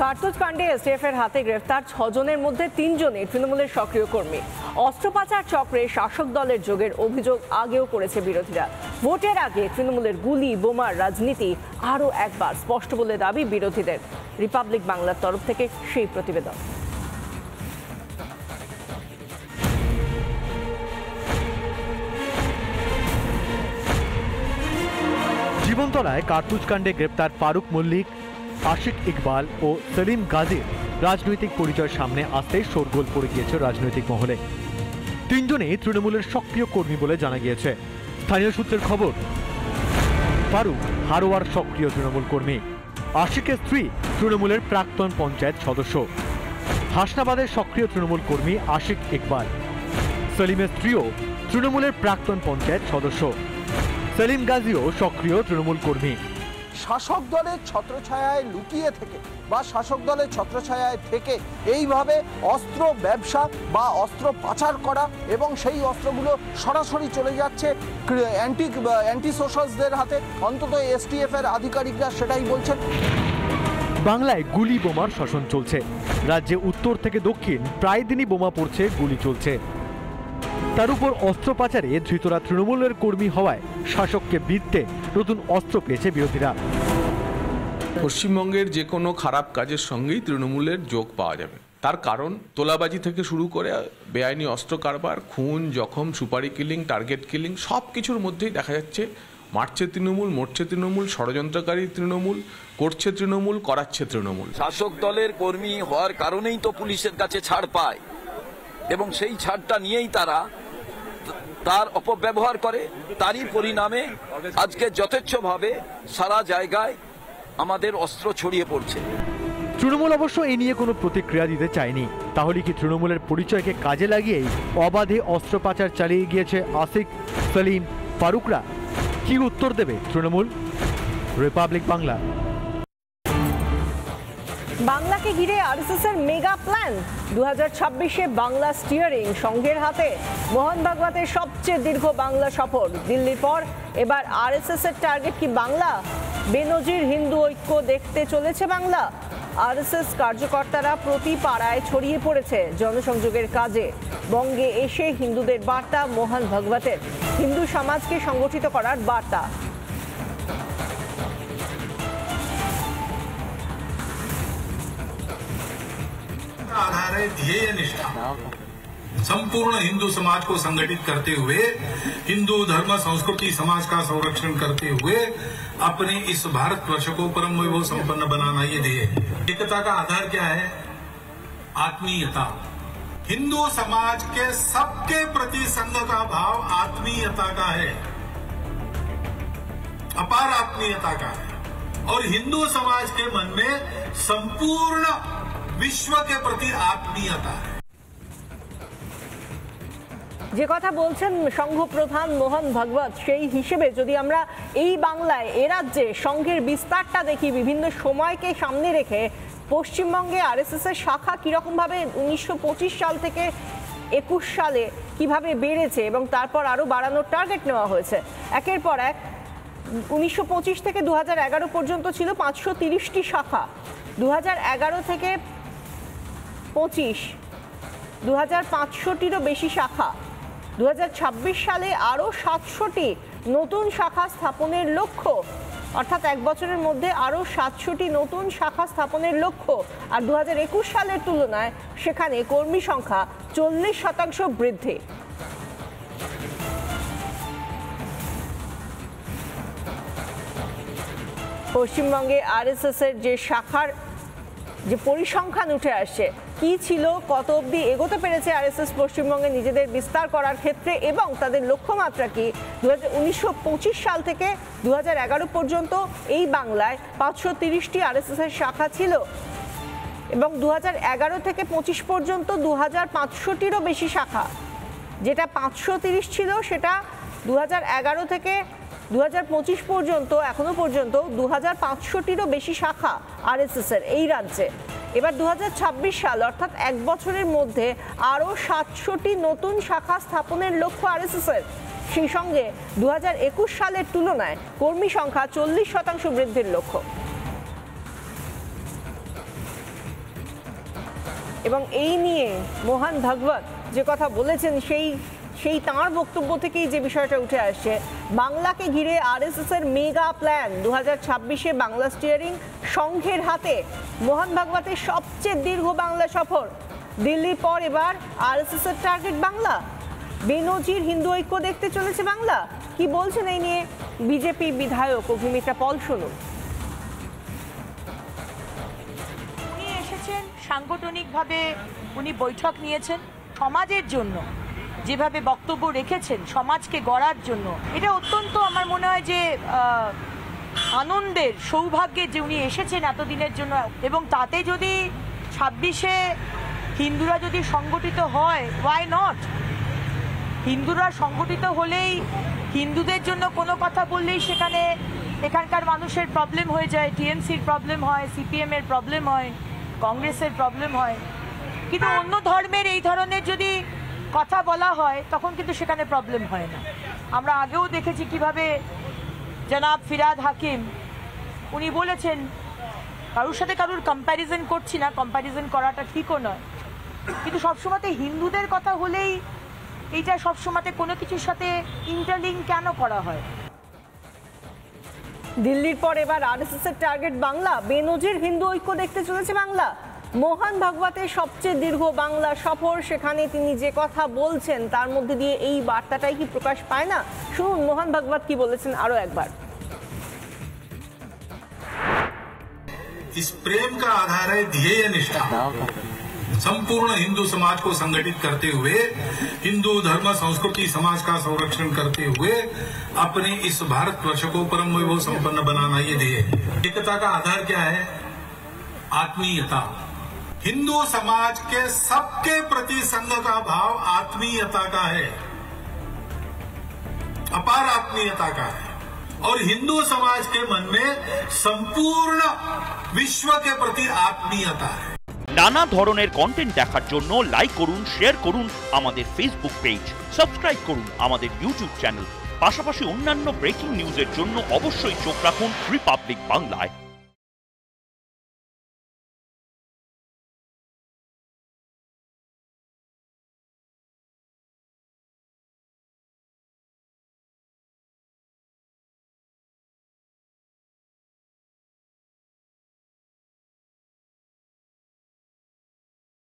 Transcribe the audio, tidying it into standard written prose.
কার্তুজ কাণ্ডে এসটিএফের হাতে গ্রেফতার 6 জনের মধ্যে 3 জনই তৃণমূলের সক্রিয় কর্মী। অস্ত্র পাচার চক্রে শাসক দলের যোগের অভিযোগ আগেও করেছে বিরোধীরা। ভোটের আগে তৃণমূলের গুলি বোমার রাজনীতি আরও একবার স্পষ্ট বলে দাবি বিরোধীদের। রিপাবলিক বাংলার তরফ থেকে সেই প্রতিবেদন। জীবনতলায় কার্তুজ কাণ্ডে গ্রেপ্তার ফারুক মল্লিক, আশিক ইকবাল ও সেলিম গাজীর রাজনৈতিক পরিচয় সামনে আসতেই শোরগোল পড়ে গিয়েছে রাজনৈতিক মহলে। 3 জনেই তৃণমূলের সক্রিয় কর্মী বলে জানা গিয়েছে। স্থানীয় সূত্রের খবর, ফারুক হারোয়ার সক্রিয় তৃণমূল কর্মী, আশিকের স্ত্রী তৃণমূলের প্রাক্তন পঞ্চায়েত সদস্য, হাসনাবাদের সক্রিয় তৃণমূল কর্মী আশিক ইকবাল, সেলিমের স্ত্রীও তৃণমূলের প্রাক্তন পঞ্চায়েত সদস্য, সেলিম গাজীও সক্রিয় তৃণমূল কর্মী। শাসক দলের ছত্রছায়ায় লুকিয়ে থেকে বা শাসক দলের ছত্রছায়ায় থেকে এইভাবে অস্ত্র ব্যবসা বা অস্ত্র পাচার করা এবং সেই অস্ত্রগুলো সরাসরি চলে যাচ্ছে অ্যান্টি সোশ্যালসদের হাতে, অন্তত এসটিএফ এর আধিকারিকরা সেটাই বলছেন। বাংলায় গুলি বোমার শাসন চলছে। রাজ্যে উত্তর থেকে দক্ষিণ প্রায় দিনই বোমা পড়ছে, গুলি চলছে। তার উপর অস্ত্র পাচারে ধৃতরা তৃণমূলের কর্মী হওয়ায় শাসককে বিঁধতে নতুন অস্ত্র পেয়েছে বিরোধীরা। পশ্চিমবঙ্গের যে কোনো খারাপ কাজের সঙ্গেই তৃণমূলের যোগ পাওয়া যাবে। তার কারণ তোলাবাজি থেকে শুরু করে বেআইনি অস্ত্র কারবার, খুন, জখম, সুপারি কিলিং, টার্গেট কিলিং সব কিছুর মধ্যেই দেখা যাচ্ছে মারছে তৃণমূল, মরছে তৃণমূল, ষড়যন্ত্রকারী তৃণমূল, করছে তৃণমূল, করাচ্ছে তৃণমূল। শাসক দলের কর্মী হওয়ার কারণেই তো পুলিশের কাছে ছাড় পায় এবং সেই ছাড়টা নিয়েই তারা তার অপব্যবহার করে। তারই পরিণামে আজকে যথেচ্ছভাবে সারা জায়গায় আমাদের অস্ত্র ছড়িয়ে পড়ছে। তৃণমূল অবশ্য এই নিয়ে কোনো প্রতিক্রিয়া দিতে চায়নি। তাহলে কি তৃণমূলের পরিচয়কে কাজে লাগিয়েই অবাধে অস্ত্র পাচার চালিয়ে গিয়েছে আশিক, সেলিম, ফারুকরা? কি উত্তর দেবে তৃণমূল? রিপাবলিক বাংলা। বাংলাকে ঘিরে আরএসএস এর মেগা প্ল্যান। 2026-এ বাংলা স্টিয়ারিং সংঘের হাতে। মোহন ভাগবতের সবচেয়ে দীর্ঘ বাংলা সফর দিল্লির পর এবার আরএসএস এর টার্গেট কি বাংলা? বেনজির হিন্দু ঐক্য দেখতে চলেছে বাংলা। আরএসএস কার্যকর্তারা প্রতি পাড়ায় ছড়িয়ে পড়েছে জনসংযোগের কাজে। বঙ্গে এসে হিন্দুদের বার্তা মোহন ভাগবতের, হিন্দু সমাজকে সংগঠিত করার বার্তা। आधार है ध्येय निष्ठा। संपूर्ण हिंदू समाज को संगठित करते हुए हिंदू धर्म संस्कृति समाज का संरक्षण करते हुए अपने इस भारतवर्ष को परम वैभव संपन्न बनाना ये ध्येय है। एकता का आधार क्या है? आत्मीयता। हिंदू समाज के सबके प्रति संघ का भाव आत्मीयता का है, अपार आत्मीयता का है। और हिंदू समाज के मन में संपूर्ण विश्व के प्रति आत्मीयता है। যে কথা বলছেন সংঘ প্রধান মোহন ভাগবত, সেই হিসেবে যদি আমরা এই বাংলায় এ রাজ্যে সংঘের বিস্তারটা দেখি, বিভিন্ন সময়কে সামনে রেখে পশ্চিমবঙ্গে আরএসএস এর শাখা কিরকম ভাবে 1925 সাল থেকে 21 সালে কিভাবে বেড়েছে এবং তারপর আরো বাড়ানোর টার্গেট নেওয়া হয়েছে। একের পর এক 1925 থেকে 2011 পর্যন্ত ছিল 530টি শাখা। 2011 থেকে 25 2500টিরও বেশি শাখা। 2026 সালে আরও 700টি নতুন শাখা স্থাপনের লক্ষ্য, অর্থাৎ 1 বছরের মধ্যে আরও 700টি নতুন শাখা স্থাপনের লক্ষ্য। আর 2021 সালের তুলনায় সেখানে কর্মী সংখ্যা 40% বৃদ্ধি। পশ্চিমবঙ্গে আরএসএস এর যে শাখার যে পরিসংখ্যান উঠে আসছে, কি ছিল, কত অবধি এগোতে পেরেছে আরএসএস পশ্চিমবঙ্গে নিজেদের বিস্তার করার ক্ষেত্রে এবং তাদের লক্ষ্যমাত্রা কি। 1925 সাল থেকে 2011 পর্যন্ত এই বাংলায় 530টি আরএসএস এর শাখা ছিল এবং 2011 থেকে 25 পর্যন্ত 2500টিরও বেশি শাখা। যেটা 530 ছিল সেটা 2011 থেকে 2025 পর্যন্ত এখনো পর্যন্ত 2500টিরও বেশি শাখা আরএসএস এর এই রাজ্যে। এবার 2026 সাল অর্থাৎ 1 বছরের মধ্যে আরও 700টি নতুন শাখা স্থাপনের লক্ষ্য আরএসএস এর। সেই সঙ্গে 2021 সালের তুলনায় কর্মী সংখ্যা 40% বৃদ্ধির লক্ষ্য। এবং এই নিয়ে মোহন ভাগবত যে কথা বলেছেন সেই তাঁর বক্তব্য থেকেই যে বিষয়টা উঠে আসছে, বাংলাকে ঘিরে আরএসএস এর মেগা প্ল্যান 2026-এ বাংলা স্টিয়ারিং সংঘের হাতে। মোহন ভাগবতের সবচেয়ে দীর্ঘ বাংলা সফর, দিল্লির পর এবার আরএসএস এর টার্গেট বাংলা। বেনজির হিন্দু ঐক্য দেখতে চলেছে বাংলা। কি বলছেন এই নিয়ে বিজেপি বিধায়ক অভিমিত্রা পল, শুনুন। উনি এসেছেন সাংগঠনিকভাবে, উনি বৈঠক নিয়েছেন সমাজের জন্য, যেভাবে বক্তব্য রেখেছেন সমাজকে গড়ার জন্য, এটা অত্যন্ত আমার মনে হয় যে আনন্দের, সৌভাগ্যের যে উনি এসেছেন এতদিনের জন্য। এবং তাতে যদি 26-এ হিন্দুরা যদি সংগঠিত হয়, ওয়াই নট? হিন্দুরা সংগঠিত হলেই, হিন্দুদের জন্য কোনো কথা বললেই সেখানে এখানকার মানুষের প্রবলেম হয়ে যায়, টিএমসির প্রবলেম হয়, সিপিএমের প্রবলেম হয়, কংগ্রেসের প্রবলেম হয়। কিন্তু অন্য ধর্মের এই ধরনের যদি কথা বলা হয় তখন কিন্তু সেখানে প্রবলেম হয় না। আমরা আগেও দেখেছি কিভাবে জনাব ফিরাদ হাকিম উনি বলেছেন, কারোর সাথে কারোর কম্প্যারিজন করছি না, কম্প্যারিজন করাটা ঠিকও নয়, কিন্তু সবসময়তে হিন্দুদের কথা হলেই এইটা সবসময়তে কোনো কিছুর সাথে ইন্টারলিঙ্ক কেন করা হয়? দিল্লির পর এবার আরএসএস এর টার্গেট বাংলা, বেনজির হিন্দু ঐক্য দেখতে চলেছে বাংলা। মোহন ভাগবতের সবচেয়ে দীর্ঘ বাংলা সফর, সেখানে তিনি যে কথা বলছেন তার মধ্যে দিয়ে এই বার্তাটাই কি প্রকাশ পায় না? শুনুন মোহন ভাগবত কি বলেছেন আরো একবার। इस प्रेम का आधार है ध्येय निष्ठा। संपूर्ण हिंदू समाज को संगठित करते हुए, हिंदू धर्म संस्कृति समाज का संरक्षण करते हुए अपने इस भारतवर्ष को परम वैभव संपन्न बनाना ये ध्येय है। एकता का आधार क्या है? आत्मीयता। हिंदू समाज के सबके प्रति संघ का भाव आत्मीयता का है, अपार आत्मीयता का है। और हिंदू समाज के मन में संपूर्ण विश्व के प्रति आत्मीयता है। নানা ধরনের কন্টেন্ট দেখার জন্য লাইক করুন, শেয়ার করুন আমাদের ফেসবুক পেজ, সাবস্ক্রাইব করুন আমাদের ইউটিউব চ্যানেল। পাশাপাশি অন্যান্য ব্রেকিং নিউজের জন্য অবশ্যই চোখ রাখুন রিপাবলিক বাংলায়।